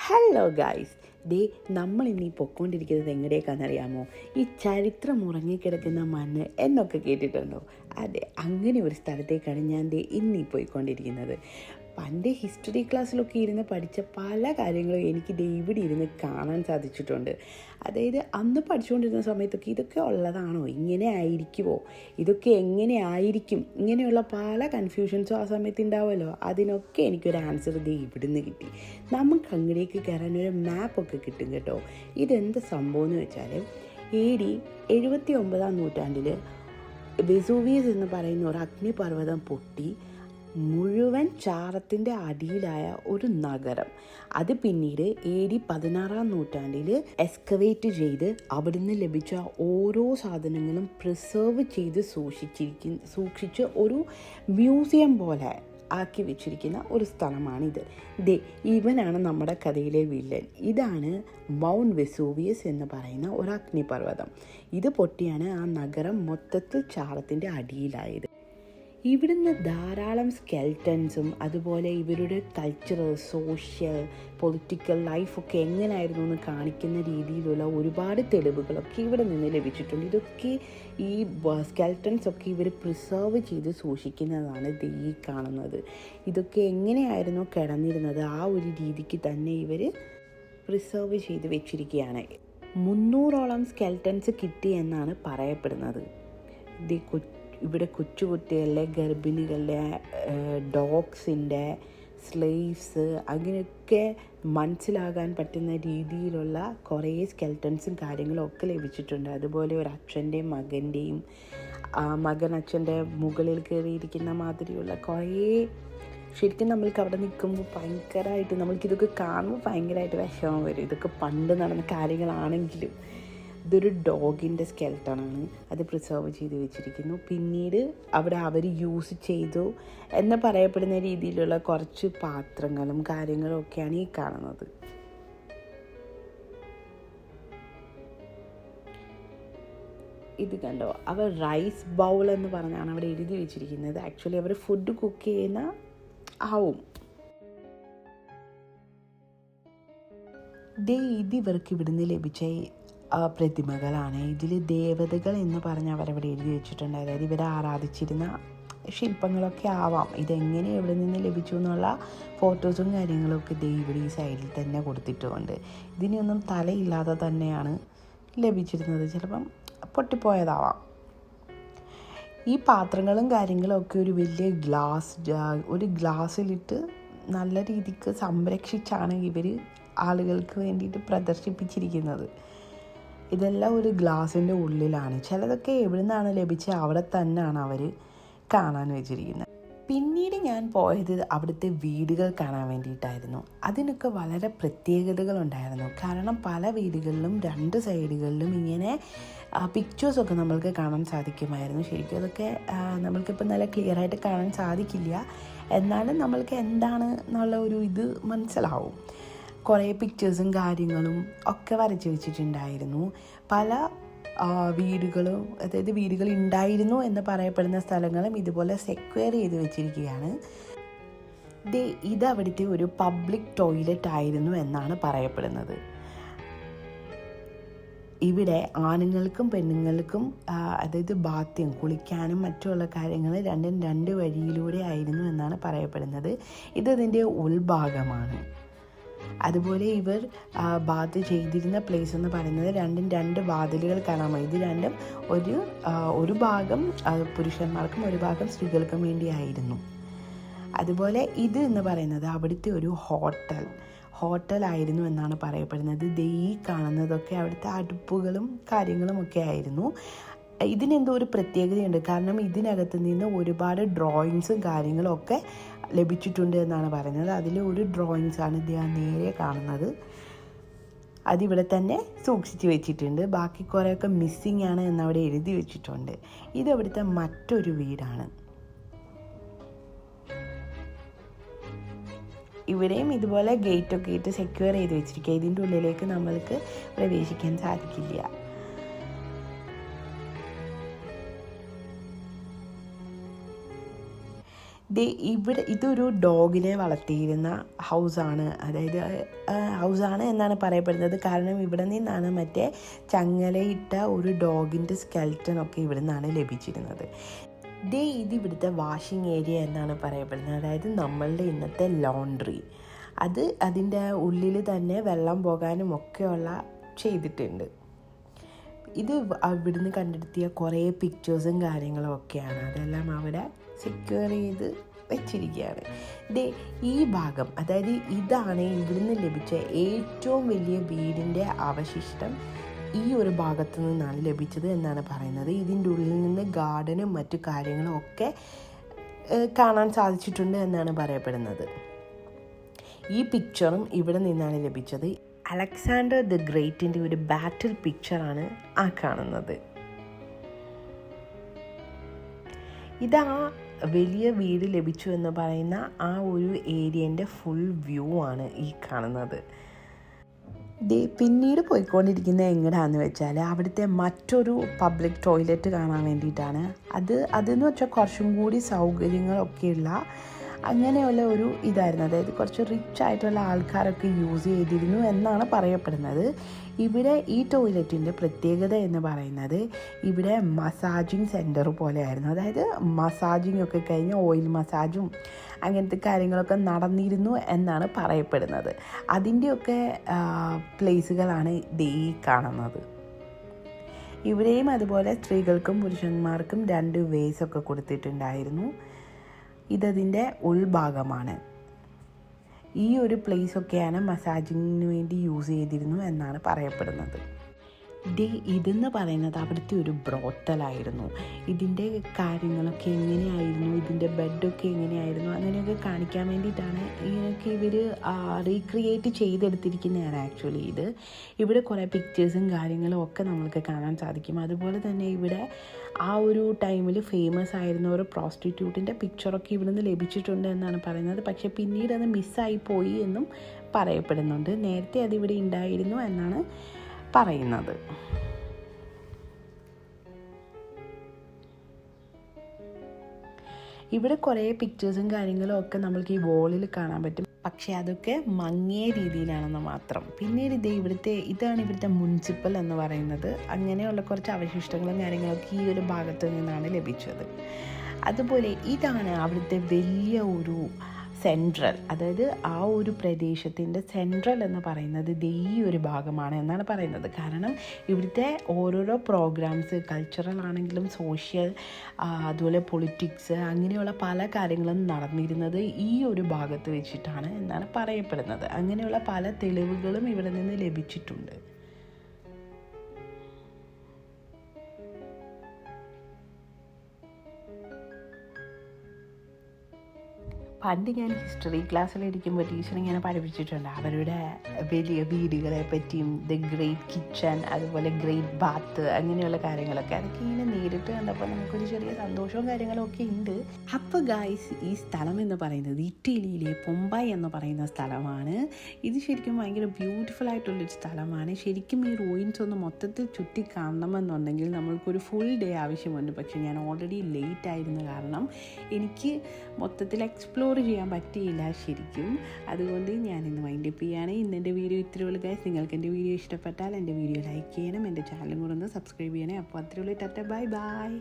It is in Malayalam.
ഹലോ ഗായ്സ്, നമ്മളിനി പൊയ്ക്കൊണ്ടിരിക്കുന്നത് എങ്ങടേക്കാണെന്നറിയാമോ? ഈ ചരിത്രം ഉറങ്ങിക്കിടക്കുന്ന മണ്ണ് എന്നൊക്കെ കേട്ടിട്ടുണ്ടോ? അതെ, അങ്ങനെ ഒരു സ്ഥലത്തേക്കാണ് ഞാൻ ഇന്നീ പോയിക്കൊണ്ടിരിക്കുന്നത്. പണ്ട് ഹിസ്റ്ററി ക്ലാസ്സിലൊക്കെ ഇരുന്ന് പഠിച്ച പല കാര്യങ്ങളും എനിക്ക് ഇവിടെ ഇരുന്ന് കാണാൻ സാധിച്ചിട്ടുണ്ട്. അതായത് അന്ന് പഠിച്ചുകൊണ്ടിരുന്ന സമയത്തൊക്കെ ഇതൊക്കെ ഉള്ളതാണോ, ഇങ്ങനെ ആയിരിക്കുമോ, ഇതൊക്കെ എങ്ങനെ ആയിരിക്കും, ഇങ്ങനെയുള്ള പല കൺഫ്യൂഷൻസും ആ സമയത്ത് ഉണ്ടാവുമല്ലോ. അതിനൊക്കെ എനിക്കൊരു ആൻസർ ഇവിടുന്ന് കിട്ടി. നമുക്ക് അങ്ങടേക്ക് കയറാനൊരു മാപ്പൊക്കെ കിട്ടും കേട്ടോ. ഇതെന്ത് സംഭവം എന്ന് വെച്ചാൽ, AD 79-ാം നൂറ്റാണ്ടിൽ വെസൂവിയസ് എന്ന് പറയുന്ന ഒരു അഗ്നിപർവ്വതം പൊട്ടി മുഴുവൻ ചാരത്തിൻ്റെ അടിയിലായ ഒരു നഗരം. അത് പിന്നീട് AD 16-ാം നൂറ്റാണ്ടിൽ എക്സ്കവേറ്റ് ചെയ്ത് അവിടുന്ന് ലഭിച്ച ഓരോ സാധനങ്ങളും പ്രിസർവ് ചെയ്ത് സൂക്ഷിച്ച് ഒരു മ്യൂസിയം പോലെ ആക്കി വെച്ചിരിക്കുന്ന ഒരു സ്ഥലമാണിത്. ഇവനാണ് നമ്മുടെ കഥയിലെ വില്ലൻ. ഇതാണ് മൗണ്ട് വെസൂവിയസ് എന്ന് പറയുന്ന ഒരു അഗ്നിപർവ്വതം. ഇത് പൊട്ടിയാണ് ആ നഗരം മൊത്തത്തിൽ ചാരത്തിൻ്റെ അടിയിലായത്. ഇവിടുന്ന് ധാരാളം സ്കെൽറ്റൻസും അതുപോലെ ഇവരുടെ കൾച്ചറൽ, സോഷ്യൽ, പൊളിറ്റിക്കൽ ലൈഫൊക്കെ എങ്ങനെയായിരുന്നു എന്ന് കാണിക്കുന്ന രീതിയിലുള്ള ഒരുപാട് തെളിവുകളൊക്കെ ഇവിടെ നിന്ന് ലഭിച്ചിട്ടുണ്ട്. ഇതൊക്കെ ഈ സ്കെൽറ്റൻസൊക്കെ ഇവർ പ്രിസർവ് ചെയ്ത് സൂക്ഷിക്കുന്നതാണ് ഈ കാണുന്നത്. ഇതൊക്കെ എങ്ങനെയായിരുന്നു കിടന്നിരുന്നത് ആ ഒരു രീതിക്ക് തന്നെ ഇവർ പ്രിസർവ് ചെയ്ത് വെച്ചിരിക്കുകയാണ്. 300ഓളം സ്കെൽറ്റൻസ് കിട്ടി എന്നാണ് പറയപ്പെടുന്നത്. ഇവിടെ കൊച്ചുകുട്ടികളുടെ, ഗർഭിണികളുടെ, ഡോഗ്സിൻ്റെ, സ്ലേവ്സ്, അങ്ങനെയൊക്കെ മനസ്സിലാകാൻ പറ്റുന്ന രീതിയിലുള്ള കുറേ സ്കെൽറ്റൻസും കാര്യങ്ങളും ഒക്കെ ലഭിച്ചിട്ടുണ്ട്. അതുപോലെ ഒരു അച്ഛൻ്റെയും മകൻ്റെയും, മകൻ അച്ഛൻ്റെ മുകളിൽ കയറിയിരിക്കുന്ന മാതിരിയുള്ള കുറേ, ശരിക്കും നമ്മൾക്ക് അവിടെ നിൽക്കുമ്പോൾ ഭയങ്കരമായിട്ട് നമ്മൾക്കിതൊക്കെ കാണുമ്പോൾ ഭയങ്കരമായിട്ട് വിഷമം വരും. ഇതൊക്കെ പണ്ട് നടന്ന കാര്യങ്ങളാണെങ്കിലും ഇതൊരു ഡോഗിൻ്റെ സ്കെൽട്ടണാണ്. അത് പ്രിസർവ് ചെയ്ത് വെച്ചിരിക്കുന്നു. പിന്നീട് അവിടെ അവർ യൂസ് ചെയ്തു എന്ന് പറയപ്പെടുന്ന രീതിയിലുള്ള കുറച്ച് പാത്രങ്ങളും കാര്യങ്ങളും ഒക്കെയാണ് ഈ കാണുന്നത്. ഇത് കണ്ടോ, അവർ റൈസ് ബൗൾ എന്ന് പറഞ്ഞാണ് അവിടെ എഴുതി വെച്ചിരിക്കുന്നത്. ആക്ച്വലി അവർ ഫുഡ് കുക്ക് ചെയ്യുന്ന ആവും. ഇത് ഇവർക്ക് ഇവിടുന്ന് ലഭിച്ച പ്രതിമകളാണ്. ഇതിൽ ദേവതകൾ എന്ന് പറഞ്ഞ് അവരവിടെ എഴുതി വെച്ചിട്ടുണ്ട്. അതായത് ഇവരെ ആരാധിച്ചിരുന്ന ശില്പങ്ങളൊക്കെ ആവാം. ഇതെങ്ങനെ എവിടെ നിന്ന് ലഭിച്ചു എന്നുള്ള ഫോട്ടോസും കാര്യങ്ങളൊക്കെ ഇവിടെ ഈ സൈഡിൽ തന്നെ കൊടുത്തിട്ടുമുണ്ട്. ഇതിനൊന്നും തലയില്ലാതെ തന്നെയാണ് ലഭിച്ചിരുന്നത്. ചിലപ്പം പൊട്ടിപ്പോയതാവാം. ഈ പാത്രങ്ങളും കാര്യങ്ങളും ഒക്കെ ഒരു വലിയ ഒരു ഗ്ലാസ്സിലിട്ട് നല്ല രീതിക്ക് സംരക്ഷിച്ചാണ് ഇവർ ആളുകൾക്ക് വേണ്ടിയിട്ട് പ്രദർശിപ്പിച്ചിരിക്കുന്നത്. ഇതെല്ലാം ഒരു ഗ്ലാസിൻ്റെ ഉള്ളിലാണ്. ചിലതൊക്കെ എവിടെ നിന്നാണ് ലഭിച്ചത് അവിടെ തന്നെയാണ് അവർ കാണാൻ വെച്ചിരിക്കുന്നത്. പിന്നീട് ഞാൻ പോയത് അവിടുത്തെ വീടുകൾ കാണാൻ വേണ്ടിയിട്ടായിരുന്നു. അതിനൊക്കെ വളരെ പ്രത്യേകതകളുണ്ടായിരുന്നു. കാരണം പല വീടുകളിലും 2 സൈഡുകളിലും ഇങ്ങനെ പിക്ചേഴ്സൊക്കെ നമ്മൾക്ക് കാണാൻ സാധിക്കുമായിരുന്നു. ശരിക്കും അതൊക്കെ നമ്മൾക്കിപ്പോൾ നല്ല ക്ലിയറായിട്ട് കാണാൻ സാധിക്കില്ല. എന്നാലും നമ്മൾക്ക് എന്താണ് എന്നുള്ള ഒരു ഇത് മനസ്സിലാവും. കുറേ പിക്ചേഴ്സും കാര്യങ്ങളും ഒക്കെ വരച്ച് വെച്ചിട്ടുണ്ടായിരുന്നു. പല വീടുകളും, അതായത് വീടുകൾ ഉണ്ടായിരുന്നു എന്ന് പറയപ്പെടുന്ന സ്ഥലങ്ങളും ഇതുപോലെ സെക്വയർ ചെയ്ത് വെച്ചിരിക്കുകയാണ്. ഇത് അവിടുത്തെ ഒരു പബ്ലിക് ടോയ്ലറ്റ് ആയിരുന്നു എന്നാണ് പറയപ്പെടുന്നത്. ഇവിടെ ആണുങ്ങൾക്കും പെണ്ണുങ്ങൾക്കും അതായത് ബാത്യം, കുളിക്കാനും മറ്റുള്ള കാര്യങ്ങൾ രണ്ടും 2 വഴിയിലൂടെ ആയിരുന്നു എന്നാണ് പറയപ്പെടുന്നത്. ഇതിൻ്റെ ഉൾഭാഗമാണ്. അതുപോലെ ഇവർ ബാത്ത് ചെയ്തിരുന്ന പ്ലേസ് എന്ന് പറയുന്നത് 2 വാതിലുകൾ കാണാമോ. ഇത് രണ്ടും ഒരു ഭാഗം പുരുഷന്മാർക്കും ഒരു ഭാഗം സ്ത്രീകൾക്കും വേണ്ടിയായിരുന്നു. അതുപോലെ ഇത് എന്ന് പറയുന്നത് അവിടുത്തെ ഒരു ഹോട്ടലായിരുന്നു എന്നാണ് പറയപ്പെടുന്നത്. ഈ കാണുന്നതൊക്കെ അവിടുത്തെ അടുപ്പുകളും കാര്യങ്ങളും ഒക്കെ ആയിരുന്നു. ഇതിനെന്തോ ഒരു പ്രത്യേകതയുണ്ട്. കാരണം ഇതിനകത്ത് നിന്ന് ഒരുപാട് ഡ്രോയിങ്സും കാര്യങ്ങളും ഒക്കെ ലഭിച്ചിട്ടുണ്ട് എന്നാണ് പറയുന്നത്. അതിൽ ഒരു ഡ്രോയിങ്സാണ് നേരെ കാണുന്നത്. അതിവിടെ തന്നെ സൂക്ഷിച്ച് വെച്ചിട്ടുണ്ട്. ബാക്കി കുറേയൊക്കെ മിസ്സിങ് ആണ് എന്നവിടെ എഴുതി വെച്ചിട്ടുണ്ട്. ഇതവിടുത്തെ മറ്റൊരു വീടാണ്. ഇവിടെയും ഇതുപോലെ ഗേറ്റൊക്കെ ഇട്ട് സെക്യൂർ ചെയ്ത് വെച്ചിരിക്കുക. ഇതിൻ്റെ ഉള്ളിലേക്ക് നമ്മൾക്ക് പ്രവേശിക്കാൻ സാധിക്കില്ല. ഇവിടെ ഇതൊരു ഡോഗിനെ വളർത്തിയിരുന്ന ഹൗസാണ്, അതായത് ഹൗസാണ് എന്നാണ് പറയപ്പെടുന്നത്. കാരണം ഇവിടെ നിന്നാണ് മറ്റേ ചങ്ങലയിട്ട ഒരു ഡോഗിൻ്റെ സ്കെൽറ്റനൊക്കെ ഇവിടെ നിന്നാണ് ലഭിച്ചിരുന്നത്. ഇത് ഇവിടുത്തെ വാഷിംഗ് ഏരിയ എന്നാണ് പറയപ്പെടുന്നത്, അതായത് നമ്മളുടെ ഇന്നത്തെ ലോണ്ട്രി. അതിൻ്റെ ഉള്ളിൽ തന്നെ വെള്ളം പോകാനും ഒക്കെയുള്ള ചെയ്തിട്ടുണ്ട്. ഇത് അവിടുന്ന് കണ്ടെത്തിയ കുറേ പിക്ചേഴ്സും കാര്യങ്ങളും ഒക്കെയാണ്, അതെല്ലാം അവിടെ സെക്യൂർ ചെയ്ത് വെച്ചിരിക്കുകയാണ്. ഈ ഭാഗം, അതായത് ഇതാണ് ഇവിടുന്ന് ലഭിച്ച ഏറ്റവും വലിയ വീടിൻ്റെ അവശിഷ്ടം ഈ ഒരു ഭാഗത്ത് നിന്നാണ് ലഭിച്ചത് എന്നാണ് പറയുന്നത്. ഇതിൻ്റെ ഉള്ളിൽ നിന്ന് ഗാർഡനും മറ്റു കാര്യങ്ങളും ഒക്കെ കാണാൻ സാധിച്ചിട്ടുണ്ട് എന്നാണ് പറയപ്പെടുന്നത്. ഈ പിക്ചറും ഇവിടെ നിന്നാണ് ലഭിച്ചത്. അലക്സാണ്ടർ ദ ഗ്രേറ്റിൻ്റെ ഒരു ബാറ്റിൽ പിക്ചറാണ് ആ കാണുന്നത്. ഇതാ വലിയ വീട് ലഭിച്ചു എന്ന് പറയുന്ന ആ ഒരു ഏരിയൻ്റെ ഫുൾ വ്യൂ ആണ് ഈ കാണുന്നത്. പിന്നീട് പോയിക്കൊണ്ടിരിക്കുന്ന എങ്ങനെയാണെന്ന് വെച്ചാൽ അവിടുത്തെ മറ്റൊരു പബ്ലിക് ടോയ്ലറ്റ് കാണാൻ വേണ്ടിയിട്ടാണ്. അതെന്ന് വെച്ചാൽ കുറച്ചും കൂടി സൗകര്യങ്ങളൊക്കെയുള്ള അങ്ങനെയുള്ള ഒരു ഇതായിരുന്നു, അതായത് കുറച്ച് റിച്ച് ആയിട്ടുള്ള ആൾക്കാരൊക്കെ യൂസ് ചെയ്തിരുന്നു എന്നാണ് പറയപ്പെടുന്നത്. ഇവിടെ ഈ ടോയ്ലറ്റിൻ്റെ പ്രത്യേകത എന്ന് പറയുന്നത് ഇവിടെ മസാജിങ് സെൻറ്റർ പോലെയായിരുന്നു, അതായത് മസാജിങ് ഒക്കെ കഴിഞ്ഞ് ഓയിൽ മസാജും അങ്ങനത്തെ കാര്യങ്ങളൊക്കെ നടന്നിരുന്നു എന്നാണ് പറയപ്പെടുന്നത്. അതിൻ്റെയൊക്കെ പ്ലേസുകളാണ് ഈ കാണുന്നത്. ഇവിടെയും അതുപോലെ സ്ത്രീകൾക്കും പുരുഷന്മാർക്കും 2 വേസ് ഒക്കെ കൊടുത്തിട്ടുണ്ടായിരുന്നു. ഇതതിൻ്റെ ഉൾഭാഗമാണ്. ഈ ഒരു പ്ലേസൊക്കെയാണ് മസാജിങ്ങിന് വേണ്ടി യൂസ് ചെയ്തിരുന്നു എന്നാണ് പറയപ്പെടുന്നത്. ഇതെന്ന് പറയുന്നത് അവിടുത്തെ ഒരു ബ്രോത്തലായിരുന്നു. ഇതിൻ്റെ കാര്യങ്ങളൊക്കെ എങ്ങനെയായിരുന്നു, ഇതിൻ്റെ ബെഡൊക്കെ എങ്ങനെയായിരുന്നു, അങ്ങനെയൊക്കെ കാണിക്കാൻ വേണ്ടിയിട്ടാണ് ഇതിനൊക്കെ ഇവർ റീക്രിയേറ്റ് ചെയ്തെടുത്തിരിക്കുന്നതാണ് ആക്ച്വലി. ഇവിടെ കുറേ പിക്ചേഴ്സും കാര്യങ്ങളും ഒക്കെ നമ്മൾക്ക് കാണാൻ സാധിക്കും. അതുപോലെ തന്നെ ഇവിടെ ആ ഒരു ടൈമിൽ ഫേമസ് ആയിരുന്ന ഒരു പ്രോസ്റ്റിറ്റ്യൂട്ടിൻ്റെ പിക്ചറൊക്കെ ഇവിടുന്ന് ലഭിച്ചിട്ടുണ്ട് എന്നാണ് പറയുന്നത്. പക്ഷേ പിന്നീട് അത് മിസ്സായി പോയി എന്നും പറയപ്പെടുന്നുണ്ട്. നേരത്തെ അതിവിടെ ഉണ്ടായിരുന്നു എന്നാണ് പറയുന്നത്. ഇവിടെ കുറേ പിക്ചേഴ്സും കാര്യങ്ങളും ഒക്കെ നമ്മൾക്ക് ഈ വോളിൽ കാണാൻ പറ്റും, പക്ഷേ അതൊക്കെ മങ്ങിയ രീതിയിലാണെന്ന് മാത്രം. പിന്നീട് ഇതാണ് ഇവിടുത്തെ മുനിസിപ്പൽ എന്ന് പറയുന്നത്. അങ്ങനെയുള്ള കുറച്ച് അവശിഷ്ടങ്ങളും കാര്യങ്ങളൊക്കെ ഈ ഒരു ഭാഗത്ത് നിന്നാണ് ലഭിച്ചത്. അതുപോലെ ഇതാണ് അവിടുത്തെ വലിയ ഒരു സെൻട്രൽ, അതായത് ആ ഒരു പ്രദേശത്തിൻ്റെ സെൻട്രൽ എന്ന് പറയുന്നത് ഈ ഒരു ഭാഗമാണ് എന്നാണ് പറയുന്നത്. കാരണം ഇവിടുത്തെ ഓരോരോ പ്രോഗ്രാംസ്, കൾച്ചറൽ ആണെങ്കിലും സോഷ്യൽ, അതുപോലെ പൊളിറ്റിക്സ്, അങ്ങനെയുള്ള പല കാര്യങ്ങളും നടന്നിരുന്നത് ഈ ഒരു ഭാഗത്ത് വെച്ചിട്ടാണ് എന്നാണ് പറയപ്പെടുന്നത്. അങ്ങനെയുള്ള പല തെളിവുകളും ഇവിടെ നിന്ന് ലഭിച്ചിട്ടുണ്ട്. പണ്ട് ഞാൻ ഹിസ്റ്ററി ക്ലാസ്സിലിരിക്കുമ്പോൾ ടീച്ചർ ഇങ്ങനെ പഠിപ്പിച്ചിട്ടുണ്ട് അവരുടെ വലിയ വീടുകളെ പറ്റിയും, ദ ഗ്രേറ്റ് കിച്ചൺ, അതുപോലെ ഗ്രേറ്റ് ബാത്ത്, അങ്ങനെയുള്ള കാര്യങ്ങളൊക്കെ. അതൊക്കെ ഇങ്ങനെ നേരിട്ട് കണ്ടപ്പോൾ നമുക്കൊരു ചെറിയ സന്തോഷവും കാര്യങ്ങളും ഒക്കെ ഉണ്ട്. അപ്പോൾ ഗായ്സ്, ഈ സ്ഥലം എന്ന് പറയുന്നത് ഇറ്റലിയിലെ പൊമ്പായി എന്ന് പറയുന്ന സ്ഥലമാണ്. ഇത് ശരിക്കും ഭയങ്കര ബ്യൂട്ടിഫുൾ ആയിട്ടുള്ളൊരു സ്ഥലമാണ്. ശരിക്കും ഈ റൂയിൻസ് ഒന്ന് മൊത്തത്തിൽ ചുറ്റി കാണണമെന്നുണ്ടെങ്കിൽ നമ്മൾക്കൊരു ഫുൾ ഡേ ആവശ്യമുണ്ട്. പക്ഷേ ഞാൻ ഓൾറെഡി ലേറ്റ് ആയിരുന്ന കാരണം എനിക്ക് മൊത്തത്തിൽ എക്സ്പ്ലോർ ചെയ്യാൻ പറ്റിയില്ല ശരിക്കും. അതുകൊണ്ട് ഞാനിന്ന് വൈൻഡപ്പ് ചെയ്യാണ്. ഇന്നെൻ്റെ വീഡിയോ ഇത്രയേ ഉള്ളൂ ഗൈസ്. നിങ്ങൾക്ക് എൻ്റെ വീഡിയോ ഇഷ്ടപ്പെട്ടാൽ എൻ്റെ വീഡിയോ ലൈക്ക് ചെയ്യണം, എൻ്റെ ചാനലും കൂടെ ഒന്ന് സബ്സ്ക്രൈബ് ചെയ്യണേ. അപ്പോൾ അത്രയേ ഉള്ളൂ. Tata, bye bye.